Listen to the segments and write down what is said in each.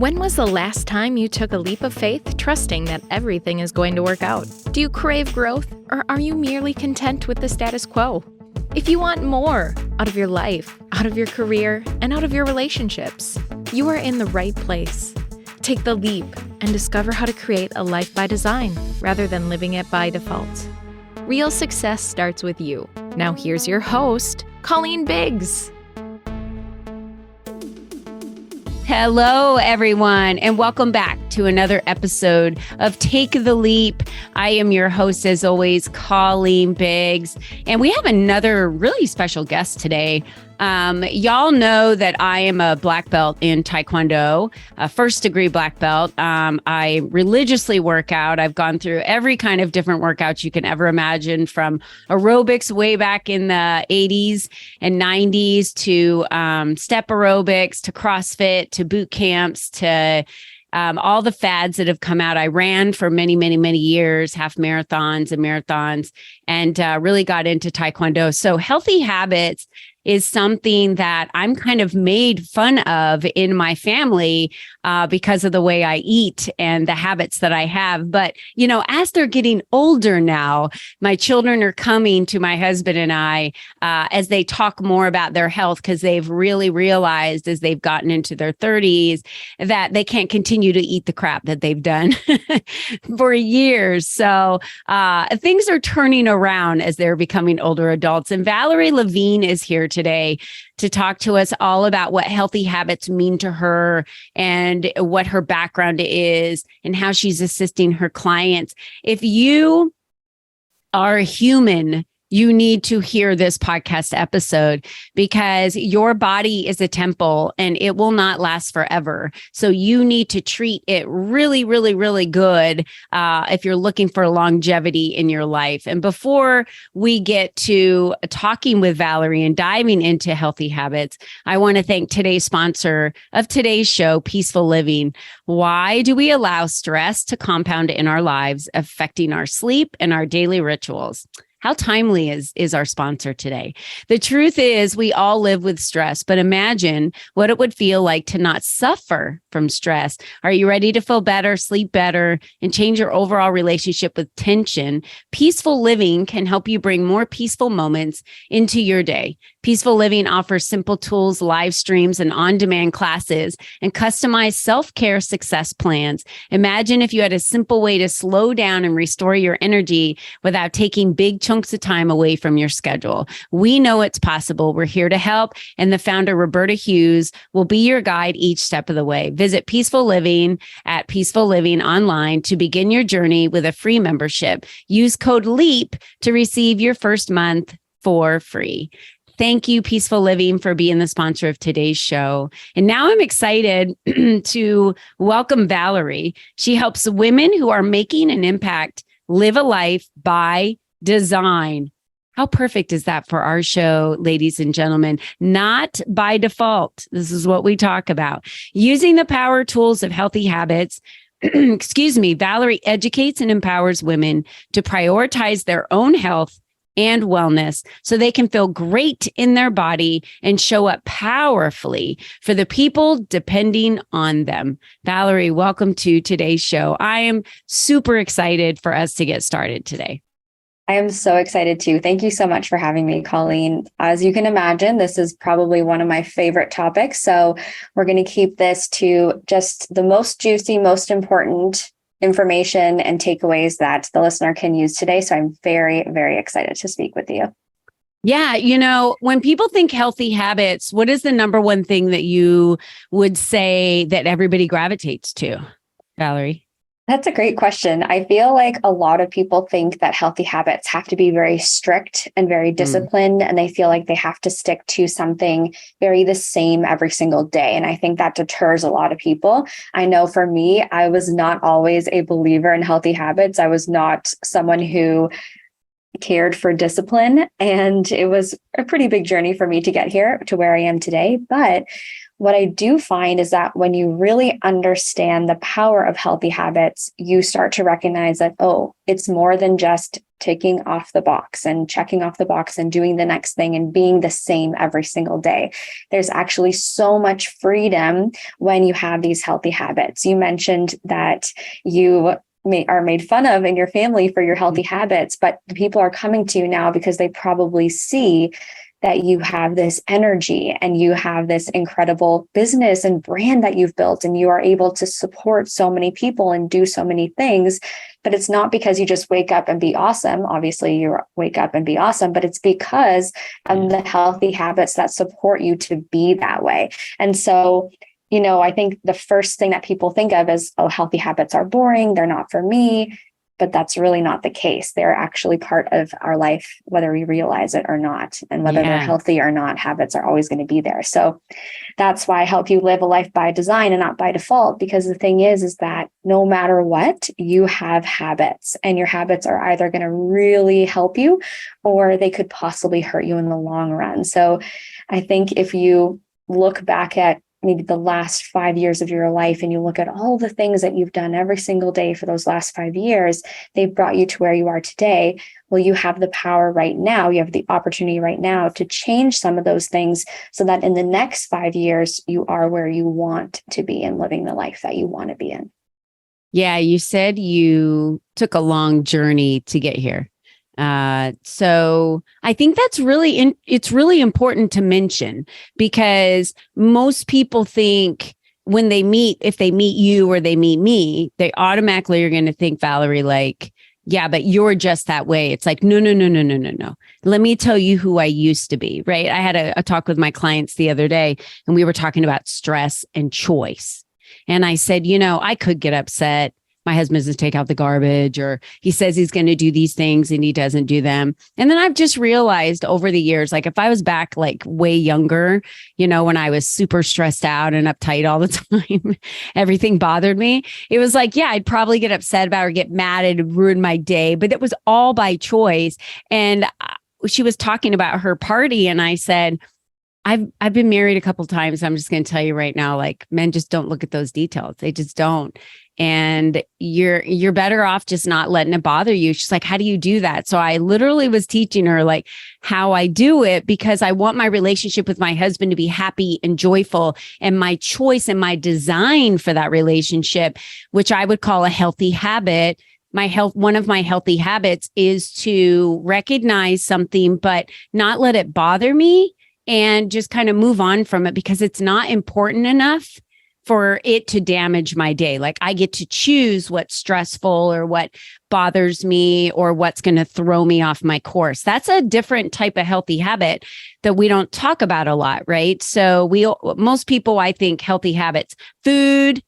When was the last time you took a leap of faith, trusting that everything is going to work out? Do you crave growth, or are you merely content with the status quo? If you want more out of your life, out of your career, and out of your relationships, you are in the right place. Take the leap and discover how to create a life by design rather than living it by default. Real success starts with you. Now here's your host, Colleen Biggs. Hello, everyone, and welcome back to another episode of Take the Leap. I am your host, as always, Colleen Biggs, and we have another really special guest today. Y'all know that I am a black belt in Taekwondo, a first degree black belt. I religiously work out. I've gone through every kind of different workouts you can ever imagine, from aerobics way back in the 80s and 90s to step aerobics to CrossFit to boot camps to all the fads that have come out. I ran for many, many, many years, half marathons and marathons, and really got into Taekwondo. So healthy habits is something that I'm kind of made fun of in my family because of the way I eat and the habits that I have. But, you know, as they're getting older now, my children are coming to my husband and I as they talk more about their health, because they've really realized as they've gotten into their 30s that they can't continue to eat the crap that they've done for years. So things are turning around as they're becoming older adults. And Valerie LaVigne is here today to talk to us all about what healthy habits mean to her and what her background is and how she's assisting her clients. If you are a human, you need to hear this podcast episode, because your body is a temple and it will not last forever. So you need to treat it really, really, really good if you're looking for longevity in your life. And before we get to talking with Valerie and diving into healthy habits, I want to thank today's sponsor of today's show, Peaceful Living. Why do we allow stress to compound in our lives, affecting our sleep and our daily rituals? How timely is our sponsor today? The truth is, we all live with stress, but imagine what it would feel like to not suffer from stress. Are you ready to feel better, sleep better, and change your overall relationship with tension? Peaceful Living can help you bring more peaceful moments into your day. Peaceful Living offers simple tools, live streams, and on-demand classes, and customized self-care success plans. Imagine if you had a simple way to slow down and restore your energy without taking big chunks of time away from your schedule. We know it's possible. We're here to help, and the founder, Roberta Hughes, will be your guide each step of the way. Visit Peaceful Living at Peaceful Living online to begin your journey with a free membership. Use code LEAP to receive your first month for free. Thank you, Peaceful Living, for being the sponsor of today's show. And now I'm excited to welcome Valerie. She helps women who are making an impact live a life by design. How perfect is that for our show, ladies and gentlemen? Not by default. This is what we talk about. Using the power tools of healthy habits, Valerie educates and empowers women to prioritize their own health and wellness so they can feel great in their body and show up powerfully for the people depending on them. Valerie, welcome to today's show. I am super excited for us to get started today. I am so excited too. Thank you so much for having me, Colleen. As you can imagine, this is probably one of my favorite topics. So we're going to keep this to just the most juicy, most important information and takeaways that the listener can use today. So I'm very, very excited to speak with you. Yeah. You know, when people think healthy habits, what is the number one thing that you would say that everybody gravitates to, Valerie? That's a great question. I feel like a lot of people think that healthy habits have to be very strict and very disciplined, and they feel like they have to stick to something very the same every single day. And I think that deters a lot of people. I know for me, I was not always a believer in healthy habits. I was not someone who cared for discipline, and it was a pretty big journey for me to get here to where I am today. But what I do find is that when you really understand the power of healthy habits, you start to recognize that, oh, it's more than just ticking off the box and checking off the box and doing the next thing and being the same every single day. There's actually so much freedom when you have these healthy habits. You mentioned that you are made fun of in your family for your healthy habits, but the people are coming to you now because they probably see that you have this energy and you have this incredible business and brand that you've built, and you are able to support so many people and do so many things. But it's not because you just wake up and be awesome. Obviously, you wake up and be awesome, but it's because of the healthy habits that support you to be that way. And so, I think the first thing that people think of is, oh, healthy habits are boring. They're not for me. But that's really not the case. They're actually part of our life, whether we realize it or not. And whether they're healthy or not, habits are always going to be there. So that's why I help you live a life by design and not by default. Because the thing is that no matter what, you have habits, and your habits are either going to really help you or they could possibly hurt you in the long run. So I think if you look back at maybe the last 5 years of your life and you look at all the things that you've done every single day for those last 5 years, they've brought you to where you are today. Well, you have the power right now. You have the opportunity right now to change some of those things so that in the next 5 years, you are where you want to be and living the life that you want to be in. Yeah, you said you took a long journey to get here. So I think that's it's really important to mention, because most people think when if they meet you or they meet me, they automatically are going to think, Valerie, like, yeah, but you're just that way. It's like, no. Let me tell you who I used to be, right? I had a talk with my clients the other day, and we were talking about stress and choice. And I said, I could get upset. My husband doesn't take out the garbage, or he says he's going to do these things and he doesn't do them. And then I've just realized over the years, like if I was back like way younger, when I was super stressed out and uptight all the time, everything bothered me. It was like, yeah, I'd probably get upset about or get mad and it'd ruin my day, but it was all by choice. And she was talking about her party, and I said, I've been married a couple of times. I'm just going to tell you right now, like, men just don't look at those details. They just don't. And you're better off just not letting it bother you. She's like, how do you do that? So I literally was teaching her like how I do it, because I want my relationship with my husband to be happy and joyful, and my choice and my design for that relationship, which I would call a healthy habit. One of my healthy habits is to recognize something, but not let it bother me, and just kind of move on from it, because it's not important enough for it to damage my day. Like I get to choose what's stressful or what bothers me or what's going to throw me off my course. That's a different type of healthy habit that we don't talk about a lot, right? So most people, I think healthy habits, food,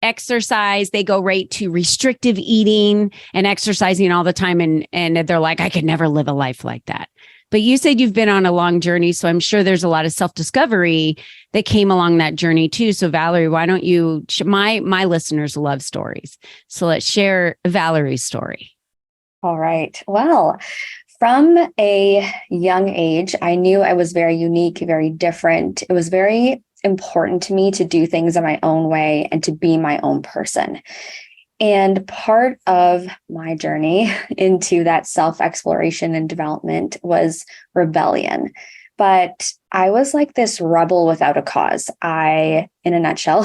exercise, they go right to restrictive eating and exercising all the time. And they're like, I could never live a life like that. But you said you've been on a long journey, so I'm sure there's a lot of self-discovery that came along that journey too. So Valerie, why don't you, my listeners love stories. So let's share Valerie's story. All right. Well, from a young age, I knew I was very unique, very different. It was very important to me to do things in my own way and to be my own person. And part of my journey into that self-exploration and development was rebellion. But I was like this rebel without a cause. In a nutshell,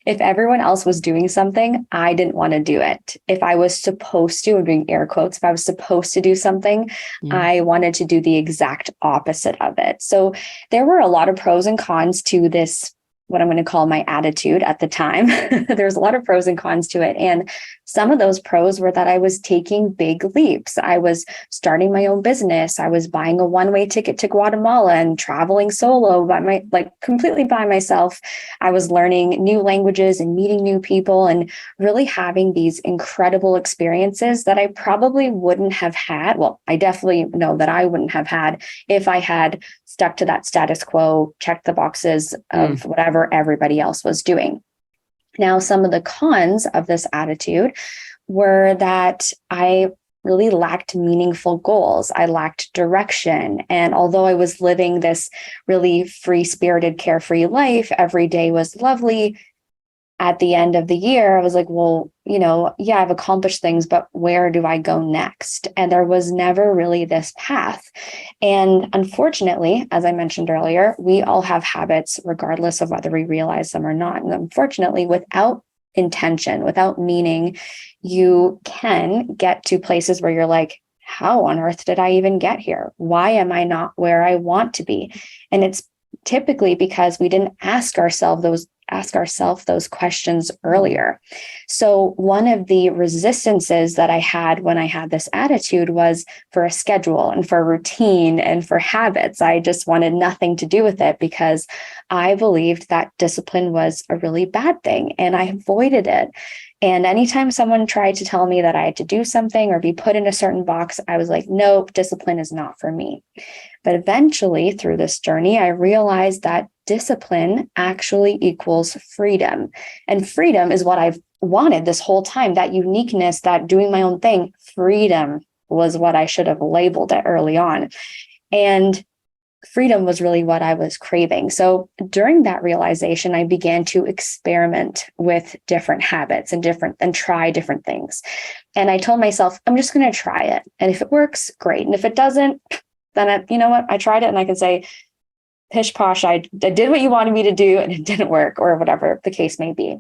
if everyone else was doing something, I didn't want to do it. If I was supposed to, I'm doing air quotes, if I was supposed to do something, I wanted to do the exact opposite of it. So there were a lot of pros and cons to this, what I'm going to call my attitude at the time. There's a lot of pros and cons to it. And some of those pros were that I was taking big leaps. I was starting my own business. I was buying a one-way ticket to Guatemala and traveling solo completely by myself. I was learning new languages and meeting new people and really having these incredible experiences that I probably wouldn't have had. Well, I definitely know that I wouldn't have had if I had stuck to that status quo, checked the boxes of whatever everybody else was doing. Now, some of the cons of this attitude were that I really lacked meaningful goals. I lacked direction. And although I was living this really free-spirited, carefree life, every day was lovely. At the end of the year, I was like, well, yeah, I've accomplished things, but where do I go next? And there was never really this path. And unfortunately, as I mentioned earlier, we all have habits, regardless of whether we realize them or not. And unfortunately, without intention, without meaning, you can get to places where you're like, how on earth did I even get here? Why am I not where I want to be? And it's typically because we didn't ask ourselves those questions earlier. So one of the resistances that I had when I had this attitude was for a schedule and for routine and for habits. I just wanted nothing to do with it because I believed that discipline was a really bad thing and I avoided it. And anytime someone tried to tell me that I had to do something or be put in a certain box, I was like, nope, discipline is not for me. But eventually through this journey, I realized that discipline actually equals freedom. And freedom is what I've wanted this whole time, that uniqueness, that doing my own thing. Freedom was what I should have labeled it early on. And freedom was really what I was craving. So during that realization, I began to experiment with different habits and try different things. And I told myself, I'm just going to try it. And if it works, great. And if it doesn't, then you know what? I tried it and I can say, pish posh, I did what you wanted me to do and it didn't work, or whatever the case may be.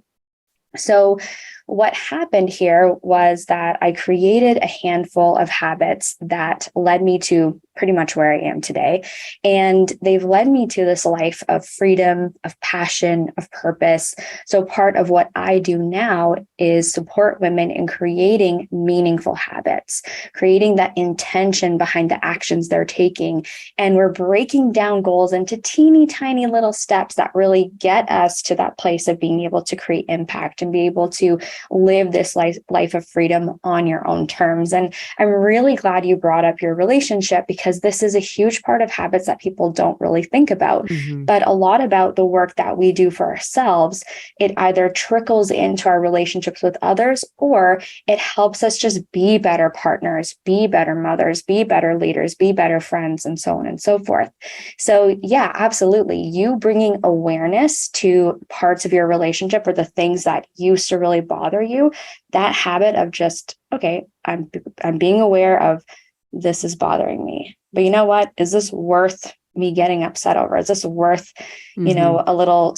So what happened here was that I created a handful of habits that led me to pretty much where I am today. And they've led me to this life of freedom, of passion, of purpose. So part of what I do now is support women in creating meaningful habits, creating that intention behind the actions they're taking. And we're breaking down goals into teeny tiny little steps that really get us to that place of being able to create impact and be able to live this life of freedom on your own terms. And I'm really glad you brought up your relationship, because this is a huge part of habits that people don't really think about. Mm-hmm. But a lot about the work that we do for ourselves, it either trickles into our relationships with others, or it helps us just be better partners, be better mothers, be better leaders, be better friends, and so on and so forth. So yeah, absolutely. You bringing awareness to parts of your relationship or the things that used to really bother you, that habit of just, okay, I'm being aware of this is bothering me. But you know what? Is this worth me getting upset over? Is this worth, a little,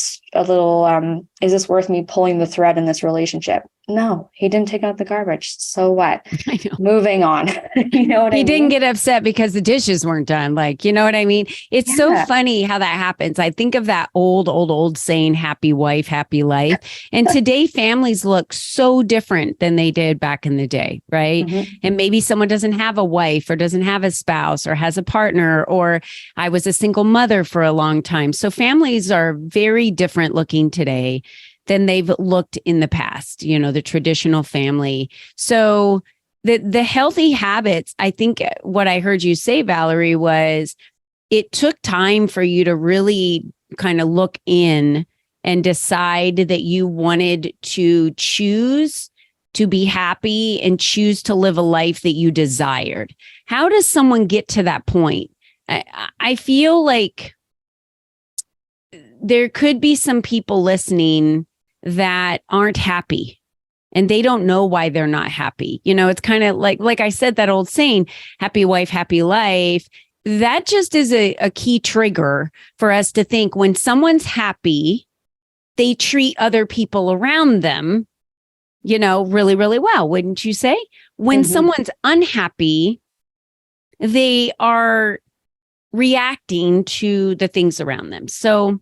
is this worth me pulling the thread in this relationship? No, he didn't take out the garbage. So what? I know. Moving on. You know what I mean? He didn't get upset because the dishes weren't done. Like, you know what I mean? It's so funny how that happens. I think of that old saying, happy wife, happy life. And today families look so different than they did back in the day, right? Mm-hmm. And maybe someone doesn't have a wife or doesn't have a spouse or has a partner, or I was a single mother for a long time. So families are very different looking today than they've looked in the past, the traditional family. So the healthy habits, I think what I heard you say, Valerie, was it took time for you to really kind of look in and decide that you wanted to choose to be happy and choose to live a life that you desired. How does someone get to that point? I feel like there could be some people listening that aren't happy and they don't know why they're not happy. It's kind of like I said, that old saying, happy wife, happy life. That just is a key trigger for us to think when someone's happy, they treat other people around them, really, really well. Wouldn't you say? When someone's unhappy, they are reacting to the things around them. So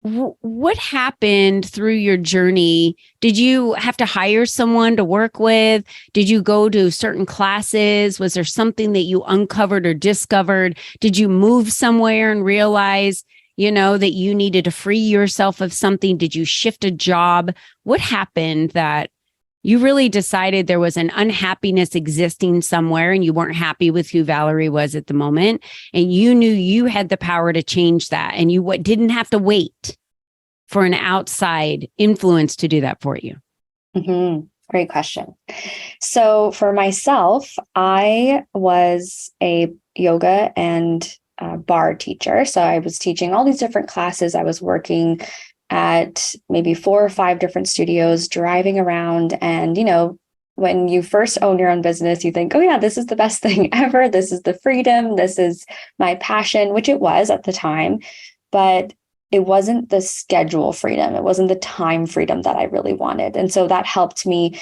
what happened through your journey? Did you have to hire someone to work with? Did you go to certain classes? Was there something that you uncovered or discovered? Did you move somewhere and realize, that you needed to free yourself of something? Did you shift a job? What happened that you really decided there was an unhappiness existing somewhere and you weren't happy with who Valerie was at the moment, and you knew you had the power to change that, and you didn't have to wait for an outside influence to do that for you? Mm-hmm. Great question. So for myself, I was a yoga and bar teacher. So I was teaching all these different classes. I was working at maybe 4 or 5 different studios, driving around. And, when you first own your own business, you think, oh yeah, this is the best thing ever. This is the freedom. This is my passion, which it was at the time. But it wasn't the schedule freedom. It wasn't the time freedom that I really wanted. And so that helped me.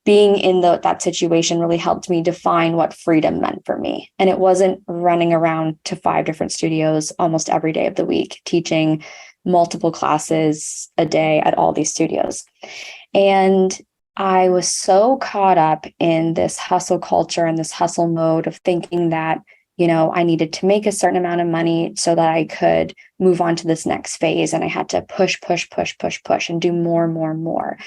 Being in that situation really helped me define what freedom meant for me. And it wasn't running around to 5 different studios almost every day of the week, teaching multiple classes a day at all these studios. And I was so caught up in this hustle culture and this hustle mode of thinking that, I needed to make a certain amount of money so that I could move on to this next phase. And I had to push and do more and more and more.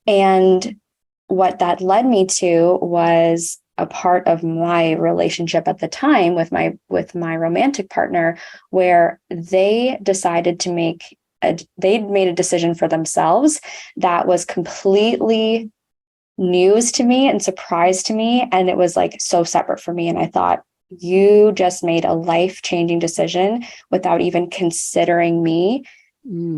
And what that led me to was a part of my relationship at the time with my romantic partner, where they decided to they'd made a decision for themselves that was completely news to me and surprise to me. And it was like so separate for me. And I thought, you just made a life-changing decision without even considering me.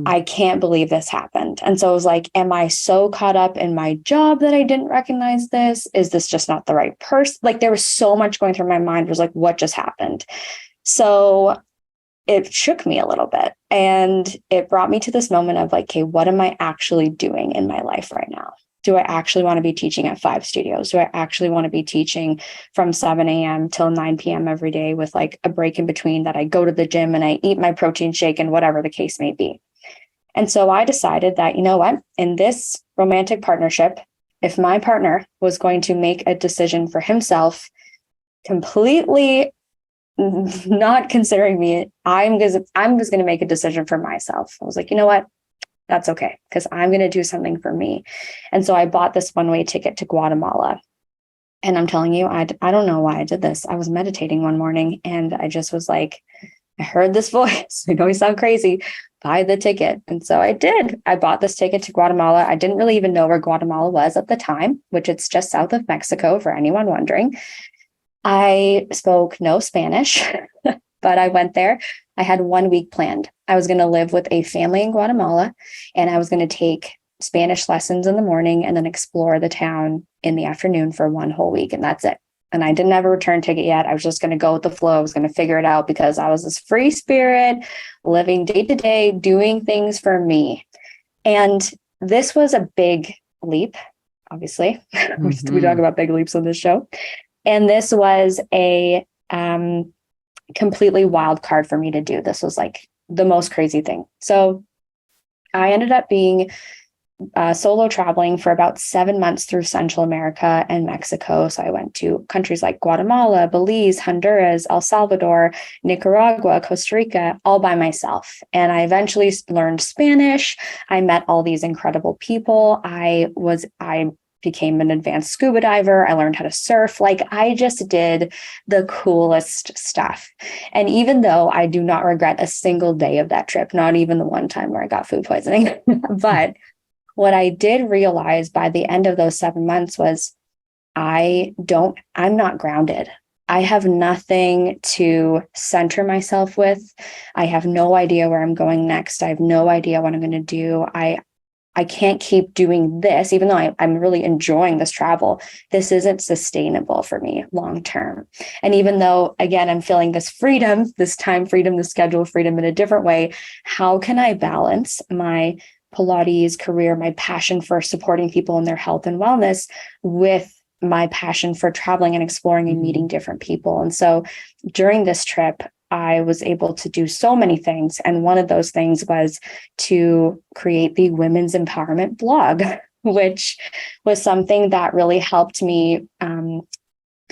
I can't believe this happened. And so I was like, am I so caught up in my job that I didn't recognize this? Is this just not the right person? Like, there was so much going through my mind. It was like, what just happened? So it shook me a little bit, and it brought me to this moment of like, okay, what am I actually doing in my life right now? Do I actually want to be teaching at 5 studios? Do I actually want to be teaching from 7 a.m. till 9 p.m. every day with like a break in between that I go to the gym and I eat my protein shake and whatever the case may be? And so I decided that, in this romantic partnership, if my partner was going to make a decision for himself, completely not considering me, I'm just going to make a decision for myself. I was like, you know what? That's okay, because I'm going to do something for me. And so I bought this one-way ticket to Guatemala. And I'm telling you, I don't know why I did this. I was meditating one morning and I just was like, I heard this voice. I know you sound crazy. Buy the ticket. And so I did. I bought this ticket to Guatemala. I didn't really even know where Guatemala was at the time, which it's just south of Mexico, for anyone wondering. I spoke no Spanish, but I went there. I had 1 week planned. I was going to live with a family in Guatemala, and I was going to take Spanish lessons in the morning and then explore the town in the afternoon for 1 whole week. And that's it. And I didn't have a return ticket yet. I was just going to go with the flow. I was going to figure it out because I was this free spirit, living day to day, doing things for me. And this was a big leap, obviously. We talk about big leaps on this show. And this was a completely wild card for me to do. This was like the most crazy thing. So I ended up being solo traveling for about 7 months through Central America and Mexico. So I went to countries like Guatemala, Belize, Honduras, El Salvador, Nicaragua, Costa Rica, all by myself. And I eventually learned Spanish. I met all these incredible people. I became an advanced scuba diver. I learned how to surf. Like, I just did the coolest stuff. And even though I do not regret a single day of that trip, not even the one time where I got food poisoning, but what I did realize by the end of those 7 months was I'm not grounded. I have nothing to center myself with. I have no idea where I'm going next. I have no idea what I'm going to do. I can't keep doing this, even though I'm really enjoying this travel. This isn't sustainable for me long term. And even though, again, I'm feeling this freedom, this time freedom, this schedule freedom in a different way, how can I balance my Pilates career, my passion for supporting people in their health and wellness with my passion for traveling and exploring and meeting different people? And so during this trip, I was able to do so many things. And one of those things was to create the Women's Empowerment blog, which was something that really helped me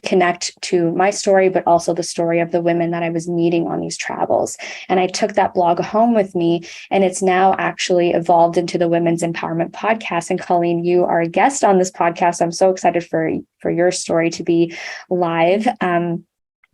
connect to my story, but also the story of the women that I was meeting on these travels. And I took that blog home with me, and it's now actually evolved into the Women's Empowerment podcast. And Colleen, you are a guest on this podcast. I'm so excited for your story to be live.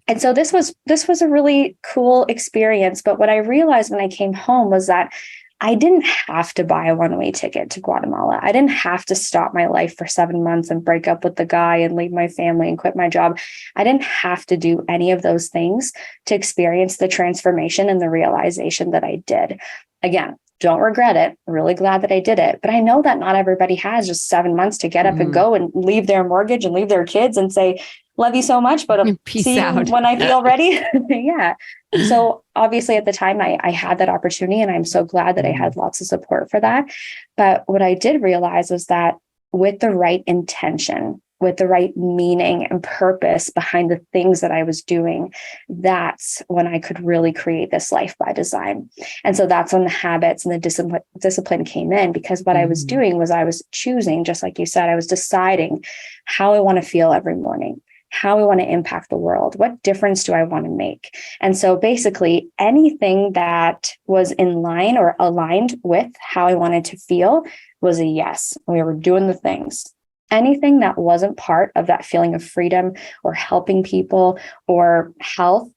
And so this was a really cool experience. But what I realized when I came home was that I didn't have to buy a one-way ticket to Guatemala. I didn't have to stop my life for 7 months and break up with the guy and leave my family and quit my job. I didn't have to do any of those things to experience the transformation and the realization that I did. Again, don't regret it. I'm really glad that I did it. But I know that not everybody has just 7 months to get up and go and leave their mortgage and leave their kids and say, love you so much, but I'll see you when I feel ready. Yeah. So obviously at the time I had that opportunity, and I'm so glad that I had lots of support for that. But what I did realize was that with the right intention, with the right meaning and purpose behind the things that I was doing, that's when I could really create this life by design. And so that's when the habits and the discipline came in, because what I was doing was I was choosing, just like you said, I was deciding how I want to feel every morning, how I want to impact the world, what difference do I want to make? And so basically anything that was in line or aligned with how I wanted to feel was a yes. We were doing the things. Anything that wasn't part of that feeling of freedom or helping people or health,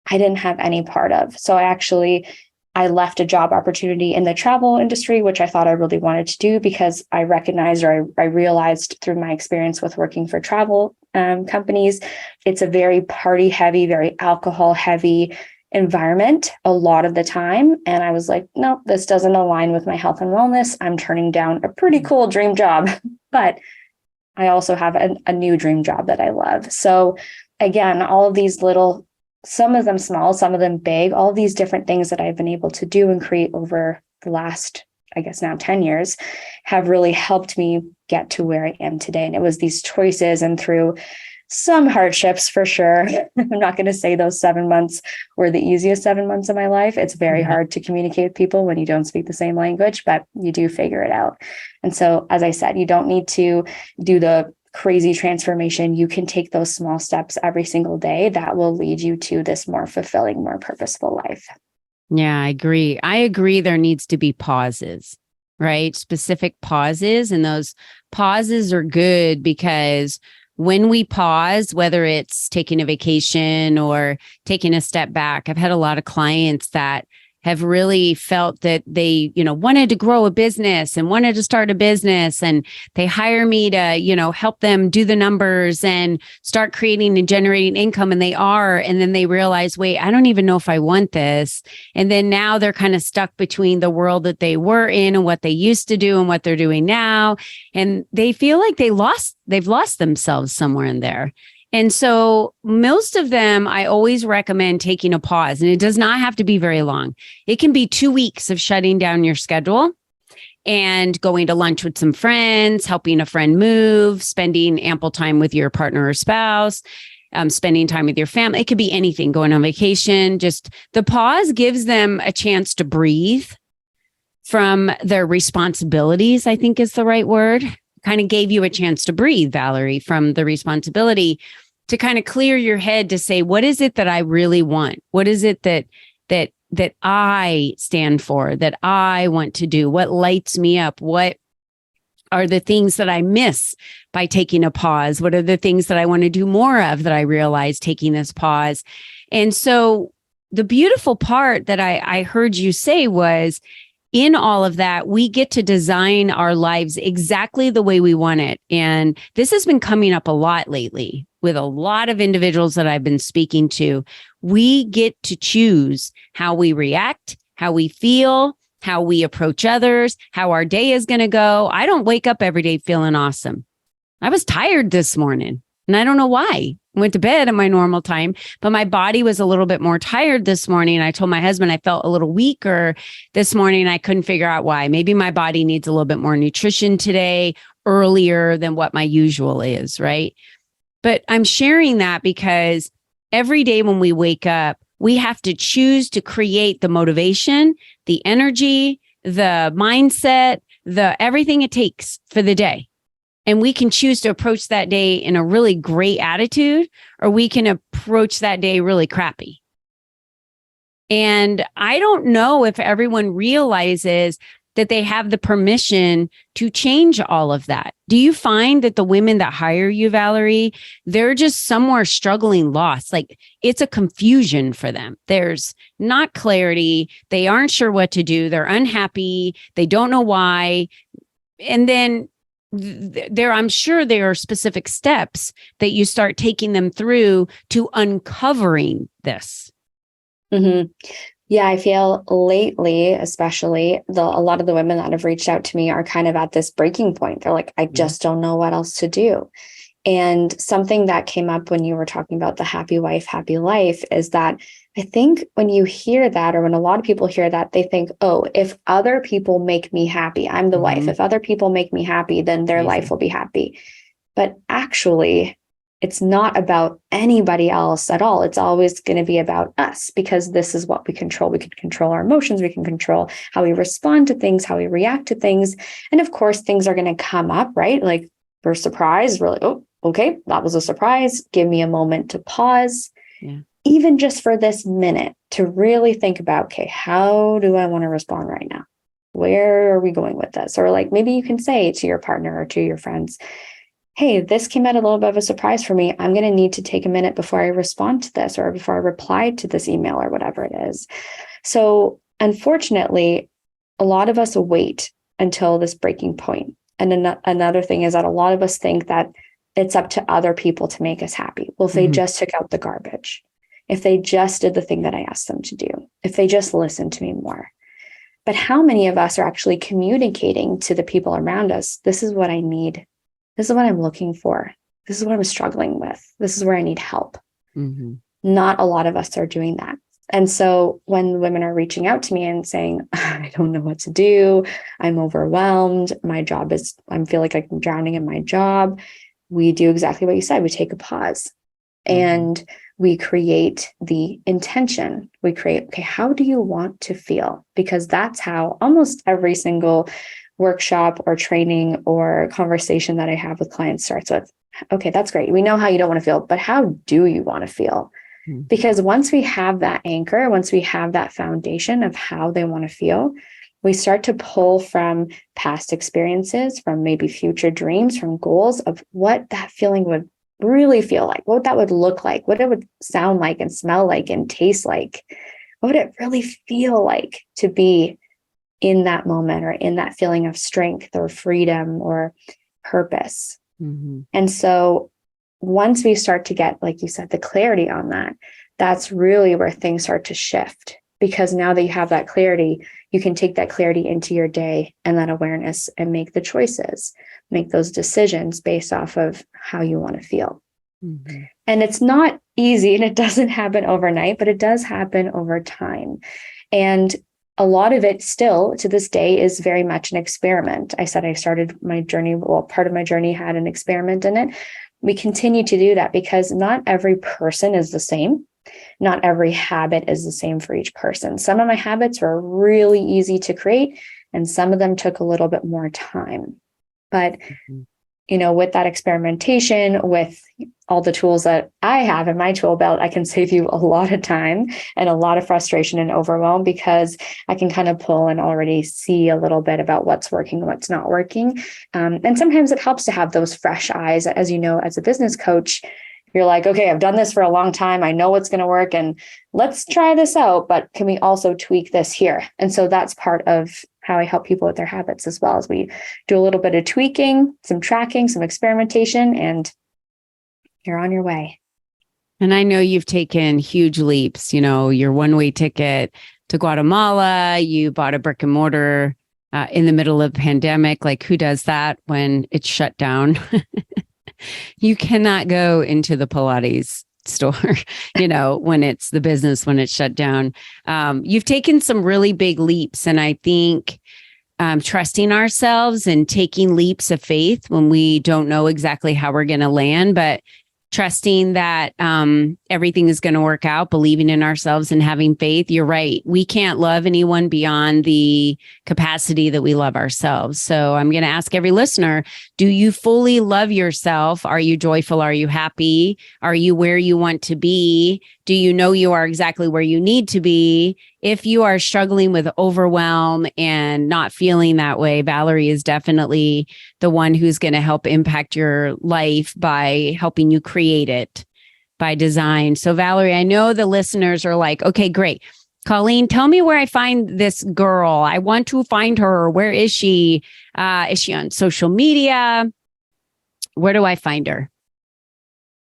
I didn't have any part of. So I left a job opportunity in the travel industry, which I thought I really wanted to do, because I recognized, or I realized through my experience with working for travel companies, it's a very party heavy, very alcohol heavy environment a lot of the time. And I was like, no, this doesn't align with my health and wellness. I'm turning down a pretty cool dream job, but I also have a new dream job that I love. So again, all of these little, some of them small, some of them big, all of these different things that I've been able to do and create over the last, I guess now 10 years, have really helped me get to where I am today. And it was these choices, and through some hardships for sure. I'm not going to say those 7 months were the easiest 7 months of my life. It's very hard to communicate with people when you don't speak the same language, but you do figure it out. And so, as I said, you don't need to do the crazy transformation. You can take those small steps every single day that will lead you to this more fulfilling, more purposeful life. Yeah, I agree. I agree. There needs to be pauses, right? Specific pauses. And those pauses are good because when we pause, whether it's taking a vacation or taking a step back, I've had a lot of clients that have really felt that they, wanted to grow a business and wanted to start a business, and they hire me to, help them do the numbers and start creating and generating income. And they are, and then they realize, wait, I don't even know if I want this. And then now they're kind of stuck between the world that they were in and what they used to do and what they're doing now. And they feel like they've lost themselves somewhere in there. And so most of them, I always recommend taking a pause, and it does not have to be very long. It can be 2 weeks of shutting down your schedule and going to lunch with some friends, helping a friend move, spending ample time with your partner or spouse, spending time with your family. It could be anything, going on vacation. Just the pause gives them a chance to breathe from their responsibilities, I think is the right word. Kind of gave you a chance to breathe, Valerie, from the responsibility, to kind of clear your head to say, what is it that I really want? What is it that I stand for, that I want to do? What lights me up? What are the things that I miss by taking a pause? What are the things that I want to do more of that I realize taking this pause? And so the beautiful part that I heard you say was, in all of that, we get to design our lives exactly the way we want it. And this has been coming up a lot lately with a lot of individuals that I've been speaking to. We get to choose how we react, how we feel, how we approach others, how our day is going to go. I don't wake up every day feeling awesome. I was tired this morning, and I don't know why. I went to bed at my normal time, but my body was a little bit more tired this morning. I told my husband I felt a little weaker this morning. I couldn't figure out why. Maybe my body needs a little bit more nutrition today, earlier than what my usual is, right? But I'm sharing that because every day when we wake up, we have to choose to create the motivation, the energy, the mindset, the everything it takes for the day. And we can choose to approach that day in a really great attitude, or we can approach that day really crappy. And I don't know if everyone realizes that they have the permission to change all of that. Do you find that the women that hire you, Valerie, they're just somewhere struggling, lost? Like it's a confusion for them. There's not clarity. They aren't sure what to do. They're unhappy. They don't know why. And then I'm sure there are specific steps that you start taking them through to uncovering this. Mm-hmm. Yeah, I feel lately, especially a lot of the women that have reached out to me are kind of at this breaking point. They're like, I just don't know what else to do. And something that came up when you were talking about the happy wife, happy life is that I think when you hear that, or when a lot of people hear that, they think, oh, if other people make me happy, I'm the wife. If other people make me happy, then their life will be happy. But actually, it's not about anybody else at all. It's always going to be about us, because this is what we control. We can control our emotions. We can control how we respond to things, how we react to things. And of course, things are going to come up, right? Like we're surprised. We're like, oh, okay, that was a surprise. Give me a moment to pause, even just for this minute, to really think about, okay, how do I want to respond right now? Where are we going with this? Or like maybe you can say to your partner or to your friends, hey, this came at a little bit of a surprise for me. I'm going to need to take a minute before I respond to this, or before I reply to this email, or whatever it is. So unfortunately, a lot of us wait until this breaking point. And another thing is that a lot of us think that it's up to other people to make us happy. Well, if they just took out the garbage, if they just did the thing that I asked them to do, if they just listened to me more. But how many of us are actually communicating to the people around us, this is what I need. This is what I'm looking for. This is what I'm struggling with. This is where I need help. Not a lot of us are doing that. And so when women are reaching out to me and saying, I don't know what to do, I'm overwhelmed, I feel like I'm drowning in my job, we do exactly what you said. We take a pause and we create the intention. We create, okay, how do you want to feel? Because that's how almost every single workshop or training or conversation that I have with clients starts with, okay, that's great. We know how you don't want to feel, but how do you want to feel? Because once we have that anchor, once we have that foundation of how they want to feel, we start to pull from past experiences, from maybe future dreams, from goals of what that feeling would really feel like, what that would look like, what it would sound like and smell like and taste like. What would it really feel like to be in that moment, or in that feeling of strength or freedom or purpose? And so once we start to get, like you said, the clarity on that, that's really where things start to shift. Because now that you have that clarity, you can take that clarity into your day and that awareness and make the choices, make those decisions based off of how you want to feel. And it's not easy, and it doesn't happen overnight, but it does happen over time. And a lot of it still to this day is very much an experiment. I said I started my journey, well, part of my journey had an experiment in it. We continue to do that because not every person is the same. Not every habit is the same for each person. Some of my habits were really easy to create, and some of them took a little bit more time. But with that experimentation, with all the tools that I have in my tool belt, I can save you a lot of time and a lot of frustration and overwhelm, because I can kind of pull and already see a little bit about what's working and what's not working. And sometimes it helps to have those fresh eyes. As you know, as a business coach, you're like, okay, I've done this for a long time. I know what's going to work, and let's try this out. But can we also tweak this here? And so that's part of how I help people with their habits as well, as we do a little bit of tweaking, some tracking, some experimentation, and you're on your way. And I know you've taken huge leaps, your one-way ticket to Guatemala, you bought a brick and mortar in the middle of the pandemic. Like, who does that when it's shut down? You cannot go into the Pilates store, when it's the business, when it's shut down. You've taken some really big leaps. And I think trusting ourselves and taking leaps of faith when we don't know exactly how we're going to land, but trusting that everything is going to work out, believing in ourselves and having faith. You're right. We can't love anyone beyond the capacity that we love ourselves. So I'm going to ask every listener, do you fully love yourself? Are you joyful? Are you happy? Are you where you want to be? Do you know you are exactly where you need to be? if you are struggling with overwhelm and not feeling that way, Valerie is definitely the one who's going to help impact your life by helping you create it by design. So Valerie, I know the listeners are like, okay, great. Colleen, tell me where I find this girl. I want to find her. Where is she? Is she on social media? Where do I find her?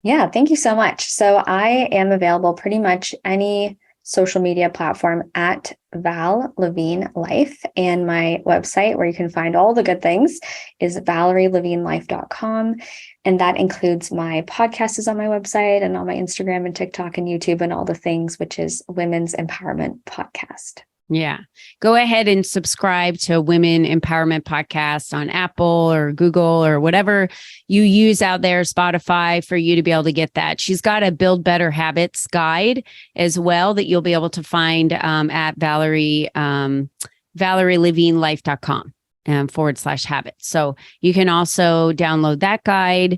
Yeah, thank you so much. So I am available pretty much any social media platform at LaVigne Life. And my website, where you can find all the good things, is ValerieLaVigneLife.com. And that includes my podcast is on my website, and on my Instagram and TikTok and YouTube and all the things, which is Women's Empowerment Podcast. Yeah. Go ahead and subscribe to Women Empowerment Podcast on Apple or Google or whatever you use out there, Spotify, for you to be able to get that. She's got a Build Better Habits guide as well that you'll be able to find at ValerieLaVigneLife.com /habits. So you can also download that guide.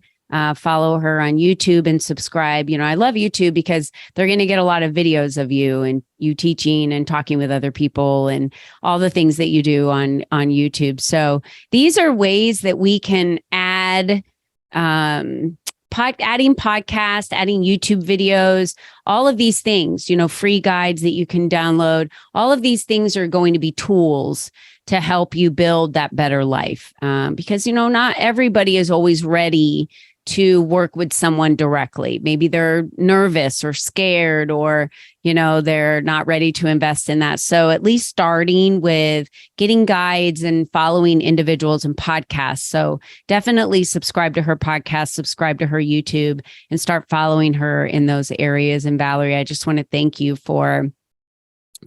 Follow her on YouTube and subscribe. I love YouTube because they're going to get a lot of videos of you and you teaching and talking with other people and all the things that you do on YouTube. So these are ways that we can add, adding podcast, adding YouTube videos, all of these things, free guides that you can download. All of these things are going to be tools to help you build that better life. Because, not everybody is always ready to work with someone directly. Maybe they're nervous or scared, or, they're not ready to invest in that. So at least starting with getting guides and following individuals and podcasts. So definitely subscribe to her podcast, subscribe to her YouTube, and start following her in those areas. And Valerie, I just want to thank you for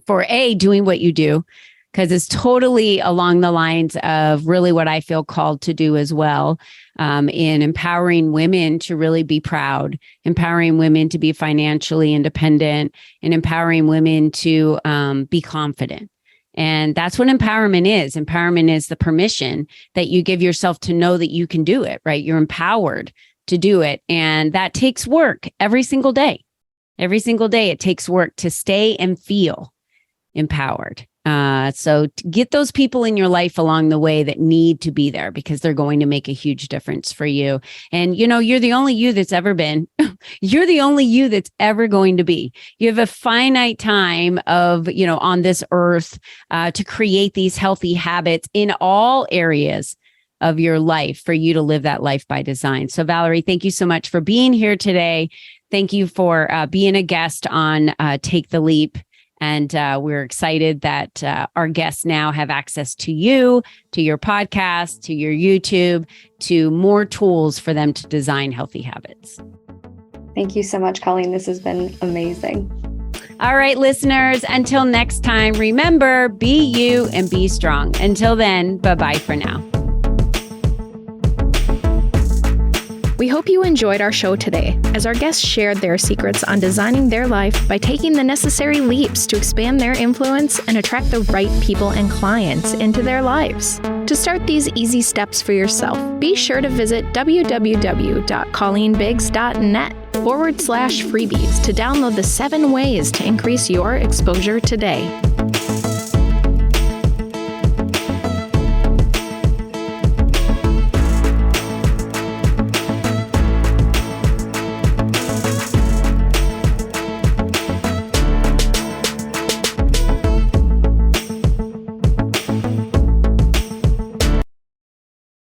doing what you do, because it's totally along the lines of really what I feel called to do as well, in empowering women to really be proud, empowering women to be financially independent, and empowering women to be confident. And that's what empowerment is. Empowerment is the permission that you give yourself to know that you can do it, right? You're empowered to do it. And that takes work every single day. Every single day, it takes work to stay and feel empowered. So get those people in your life along the way that need to be there, because they're going to make a huge difference for you. And, you're the only you that's ever been. You're the only you that's ever going to be. You have a finite time of, on this earth to create these healthy habits in all areas of your life for you to live that life by design. So Valerie, thank you so much for being here today. Thank you for being a guest on Take the Leap. And we're excited that our guests now have access to you, to your podcast, to your YouTube, to more tools for them to design healthy habits. Thank you so much, Colleen. This has been amazing. All right, listeners, until next time, remember, be you and be strong. Until then, bye-bye for now. We hope you enjoyed our show today, as our guests shared their secrets on designing their life by taking the necessary leaps to expand their influence and attract the right people and clients into their lives. To start these easy steps for yourself, be sure to visit www.colleenbiggs.net /freebies to download the 7 ways to increase your exposure today.